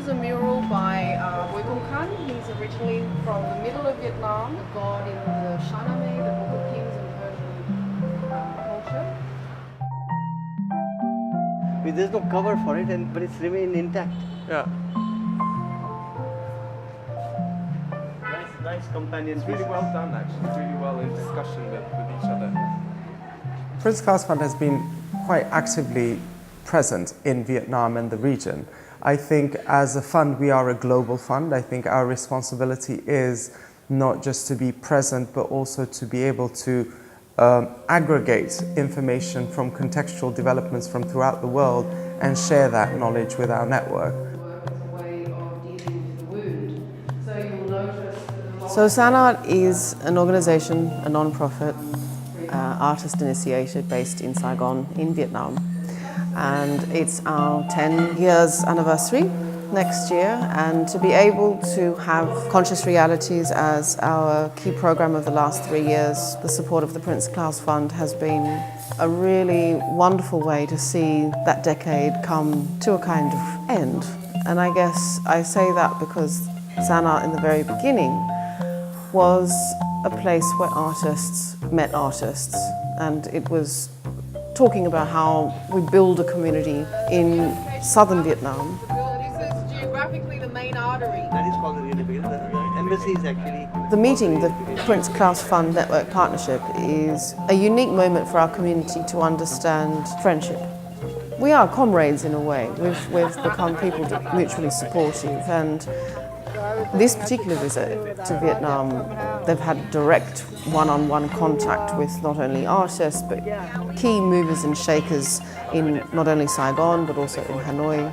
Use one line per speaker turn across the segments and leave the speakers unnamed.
is a mural by Khan. He's originally from the middle of Vietnam, a god in the Shahnameh, the Book of Kings and Persian culture.
There's no cover for it, but it's remained intact.
Yeah.
Nice companion.
It's really well done, actually. It's really well in discussion with each other.
Prince Claus Fund has been quite actively present in Vietnam and the region. I think as a fund, we are a global fund. I think our responsibility is not just to be present, but also to be able to aggregate information from contextual developments from throughout the world and share that knowledge with our network.
So SANART is an organisation, a non-profit, artist-initiated based in Saigon in Vietnam. And it's our 10 years anniversary next year, and to be able to have Conscious Realities as our key program of the last 3 years, the support of the Prince Claus Fund has been a really wonderful way to see that decade come to a kind of end. And I guess I say that because SANART in the very beginning was a place where artists met artists, and it was talking about how we build a community in southern Vietnam.
This is geographically the main artery.
That is called the really big. The embassy is actually...
The meeting, the Prince Claus Fund Network Partnership, is a unique moment for our community to understand friendship. We are comrades in a way. We've become people that are mutually supportive, and this particular visit to Vietnam, they've had direct one-on-one contact with not only artists but key movers and shakers in not only Saigon but also in Hanoi.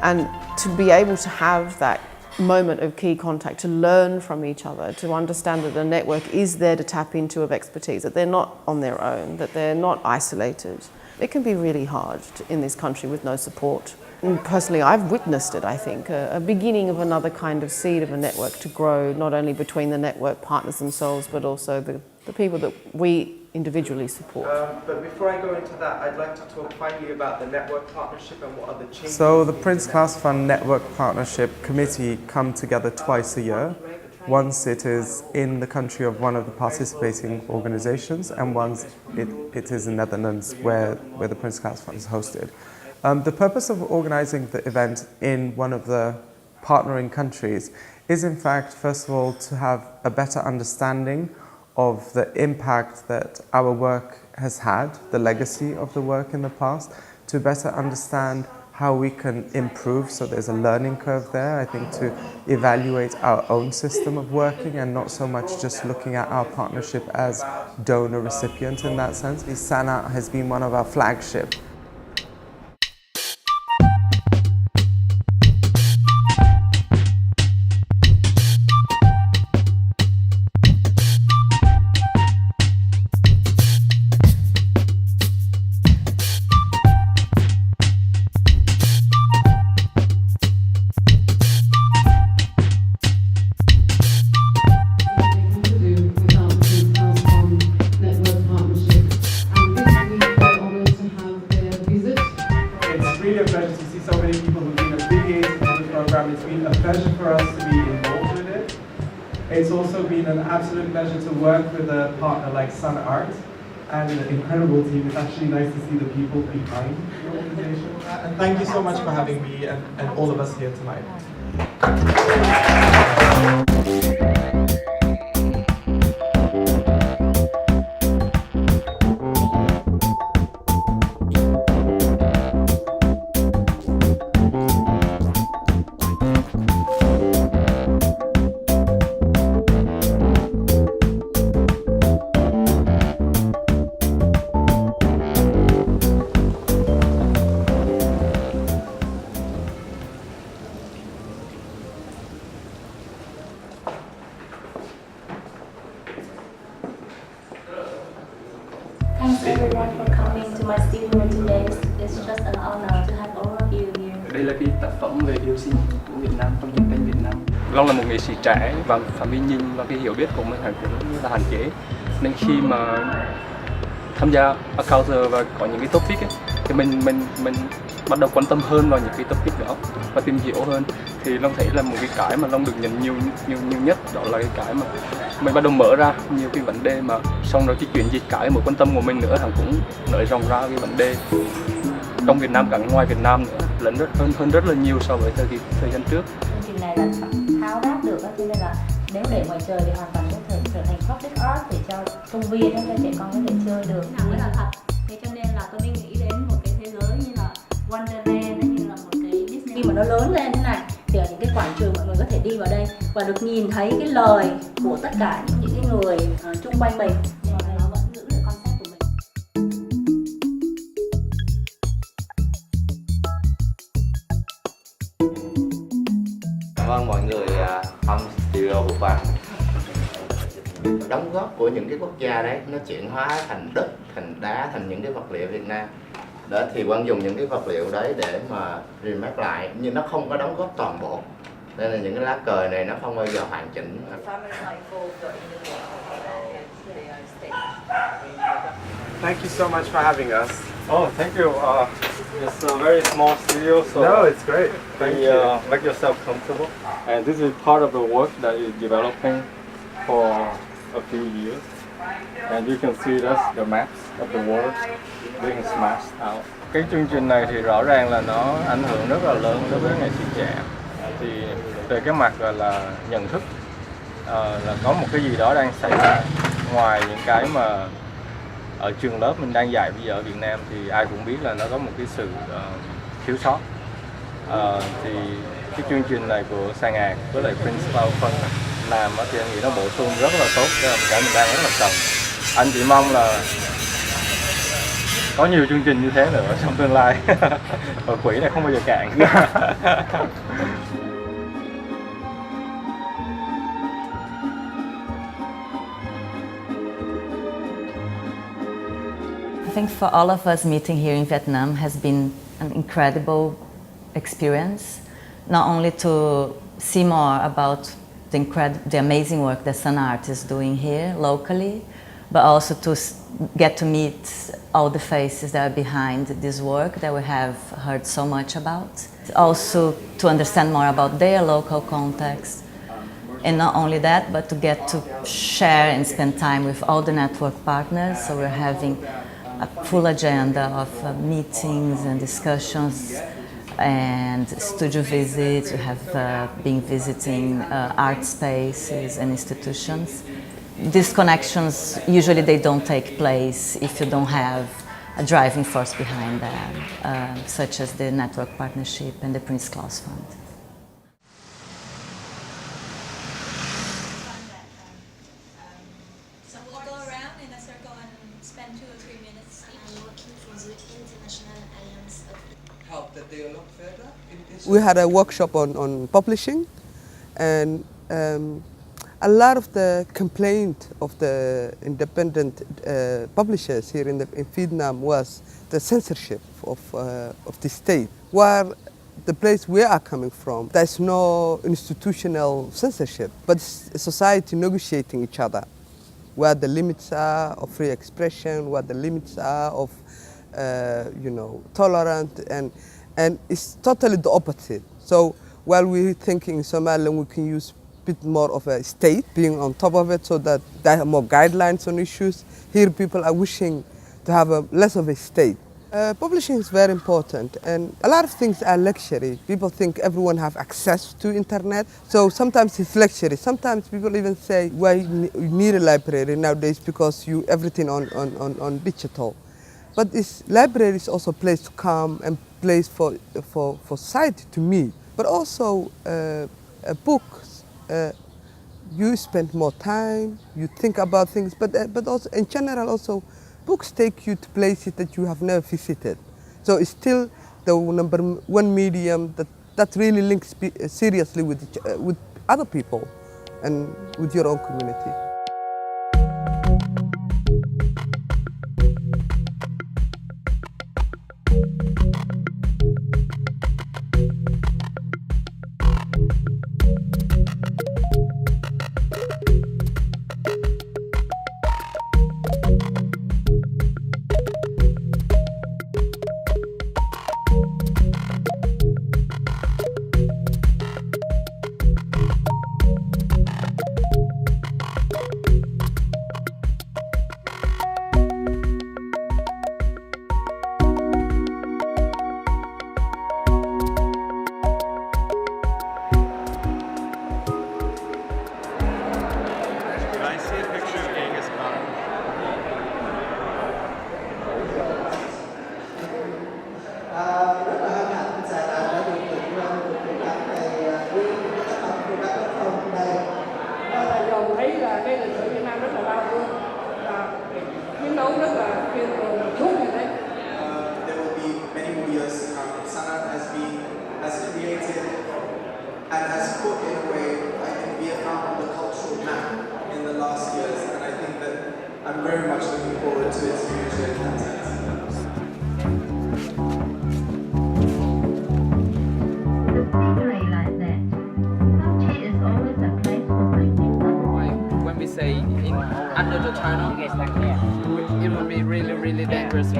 And to be able to have that moment of key contact, to learn from each other, to understand that the network is there to tap into of expertise, that they're not on their own, that they're not isolated. It can be really hard in this country with no support. And personally, I've witnessed it, I think, a beginning of another kind of seed of a network to grow, not only between the network partners themselves, but also the people that we individually support.
But before I go into that, I'd like to talk finally about the network partnership and what are the changes.
So the Prince Claus Fund Network Partnership Committee come together twice a year. Once it is in the country of one of the participating organizations, and once it is in Netherlands where the Prince Claus Fund is hosted. The purpose of organizing the event in one of the partnering countries is in fact, first of all, to have a better understanding of the impact that our work has had, the legacy of the work in the past, to better understand how we can improve, so there's a learning curve there, I think, to evaluate our own system of working and not so much just looking at our partnership as donor-recipient in that sense. SANART has been one of our flagship.
It's been a pleasure for us to be involved with it. It's also been an absolute pleasure to work with a partner like Sun Art and an incredible team. It's actually nice to see the people behind the organization. And thank you so much for having me and all of us here tonight.
Thanks everyone for coming to my studio today. It's just an honor to have all of you here.
Đây là cái tác phẩm về yêu sinh của Việt Nam trong chiến tranh Việt Nam. Long là một nghệ sĩ trẻ và Phạm Vi Nhìn và cái hiểu biết của mình cũng là hạn chế. Nên khi mà tham gia encounter và có những cái topic ấy, thì mình bắt đầu quan tâm hơn vào những cái topic đó và tìm hiểu hơn. Thì Long thấy là một cái mà Long được nhận nhiều nhất đó là cái mà mình bắt đầu mở ra nhiều cái vấn đề, mà xong rồi cái chuyện gì cái mối quan tâm của mình nữa thằng cũng nới rộng ra cái vấn đề trong Việt Nam cả ngoài Việt Nam nữa, lẫn hơn rất là nhiều so với thời gian trước.
Chương trình này là tháo ráp được đó, cho nên là nếu để ngoài trời thì hoàn toàn có thể trở thành public art để cho công viên, cho trẻ con có thể chơi được. Nào mới là thật. Thế cho nên là tôi mới nghĩ đến một cái thế giới như là Wonderland, như là một cái Disney. Khi mà nó lớn lên thế này thì ở những cái quảng trường mọi người có thể đi vào đây và được nhìn thấy cái lời của tất cả những cái người chung quanh mình, nhưng mà nó vẫn giữ được concept của mình.
Cảm ơn mọi người thăm studio của Fund. Đóng góp của những cái quốc gia đấy nó chuyển hóa thành đất, thành đá, thành những cái vật liệu Việt Nam. Đó thì Quang dùng những cái vật liệu đấy để mà remake lại, nhưng nó không có đóng góp toàn bộ. Nên là những cái lá cờ này nó không bao giờ hoàn chỉnh.
Thank you so much for having us.
Oh, thank you. It's a very small studio, so
No, it's great. Thank you.
make yourself comfortable. And this is part of the work that you're developing for a few years. And you can see that's the maps of the world being smashed out.
Cái chương trình này thì rõ ràng là nó ảnh hưởng rất là lớn đối với nghệ sĩ trẻ. Thì về cái mặt gọi là nhận thức là có một cái gì đó đang xảy ra ngoài những cái mà ở trường lớp mình đang dạy bây giờ ở Việt Nam, thì ai cũng biết là nó có một cái sự thiếu sót. Thì cái chương trình này của Sài Ngạc với lại Prince Claus Fund làm thì anh nghĩ nó bổ sung rất là tốt cho cái mình đang rất là cần. Anh chỉ mong là có nhiều chương trình như thế nữa trong tương lai và quỹ này không bao giờ cạn.
I think for all of us meeting here in Vietnam has been an incredible experience, not only to see more about the amazing work that Sun Art is doing here locally, but also to get to meet all the faces that are behind this work that we have heard so much about. Also to understand more about their local context. And not only that, but to get to share and spend time with all the network partners. So we're having a full agenda of meetings and discussions and studio visits. We have been visiting art spaces and institutions. These connections, usually they don't take place if you don't have a driving force behind them, such as the network partnership and the Prince Claus Fund.
So we'll go around in a circle and spend 2 or 3 minutes.
I'm working for the International Alliance of
Help the dialogue further?
We had a workshop on publishing, and a lot of the complaint of the independent publishers here in Vietnam was the censorship of the state. Where the place we are coming from, there's no institutional censorship, but it's society negotiating each other, where the limits are of free expression, where the limits are of tolerant, and it's totally the opposite. So while we're thinking in Somaliland we can use a bit more of a state being on top of it so that there are more guidelines on issues, here people are wishing to have less of a state. Publishing is very important, and a lot of things are luxury. People think everyone have access to internet, so sometimes it's luxury. Sometimes people even say, why you need a library nowadays because you everything on digital. But this library is also a place to come and place for society to meet. But also books, you spend more time, you think about things, but also in general also books take you to places that you have never visited. So it's still the number one medium that really links seriously with other people and with your own community.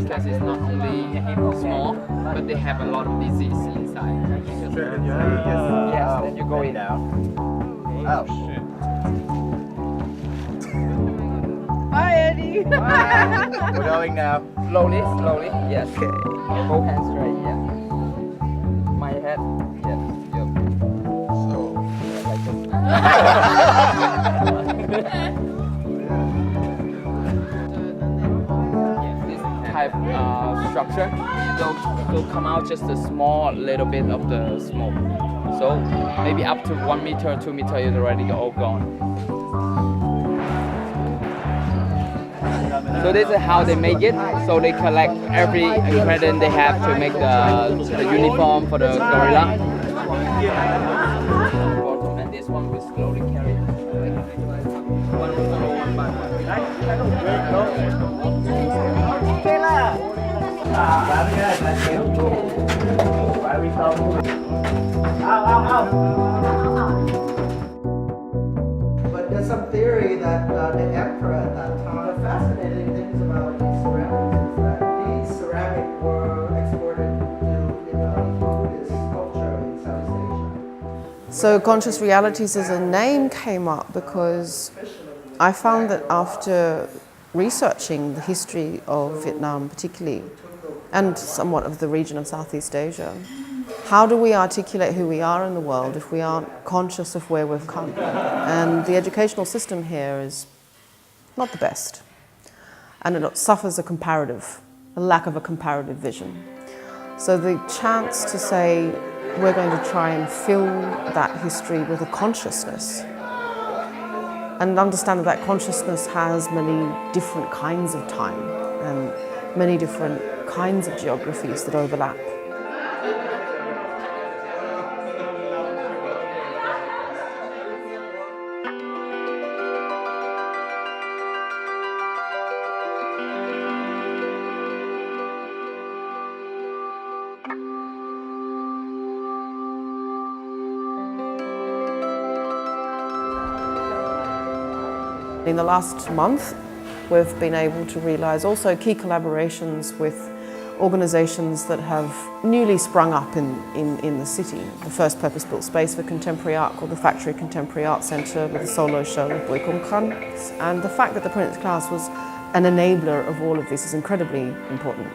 because it's not only small, but they have a lot of disease inside. Yes, then you go in.
Oh shit.
Hi, Eddie.
We're going now.
Slowly, yes. Both hands straight, yeah. My head, yes. Yep. This type structure, they'll come out just a small little bit of the smoke. So maybe up to 1 meter, 2 meter is already all gone. So this is how they make it. So they collect every ingredient they have to make the uniform for the gorilla. And this one will slowly carry. One by one.
But there's some theory that the emperor at that time, the fascinating things about these ceramics is that these ceramics were exported to Buddhist culture in Southeast Asia.
So Conscious Realities as a name came up because I found that after researching the history of Vietnam particularly, and somewhat of the region of Southeast Asia, how do we articulate who we are in the world if we aren't conscious of where we've come? And the educational system here is not the best. And it suffers a lack of a comparative vision. So the chance to say we're going to try and fill that history with a consciousness and understand that that consciousness has many different kinds of time and many different kinds of geographies that overlap. In the last month, we've been able to realise also key collaborations with organisations that have newly sprung up in the city. The first purpose-built space for contemporary art called the Factory Contemporary Art Centre with a solo show with Bui Kum Khan. And the fact that the Prince Claus was an enabler of all of this is incredibly important.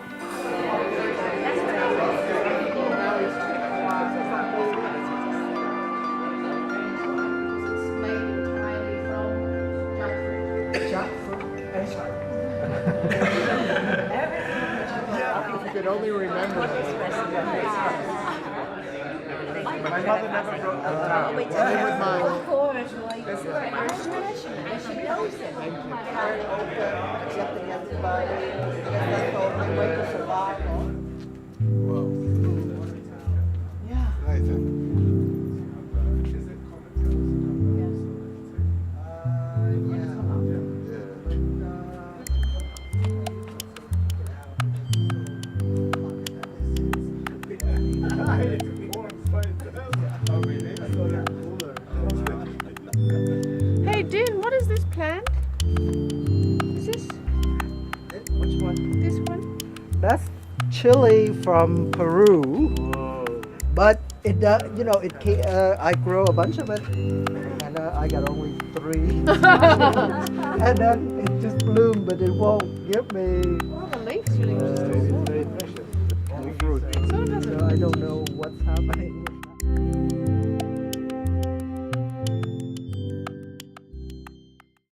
Only remember this. My mother never broke that down. Only with mine. Of course, accepting everybody. That's the only way to survive. Yeah.
Hey, Din, what is this plant? Is this?
Which one?
This one?
That's chili from Peru. But it does, I grow a bunch of it, and I got only 3. And then it just bloomed, but it won't give me.
Oh, the leaf's really
It's very precious. Fruit. So I don't know what's happening.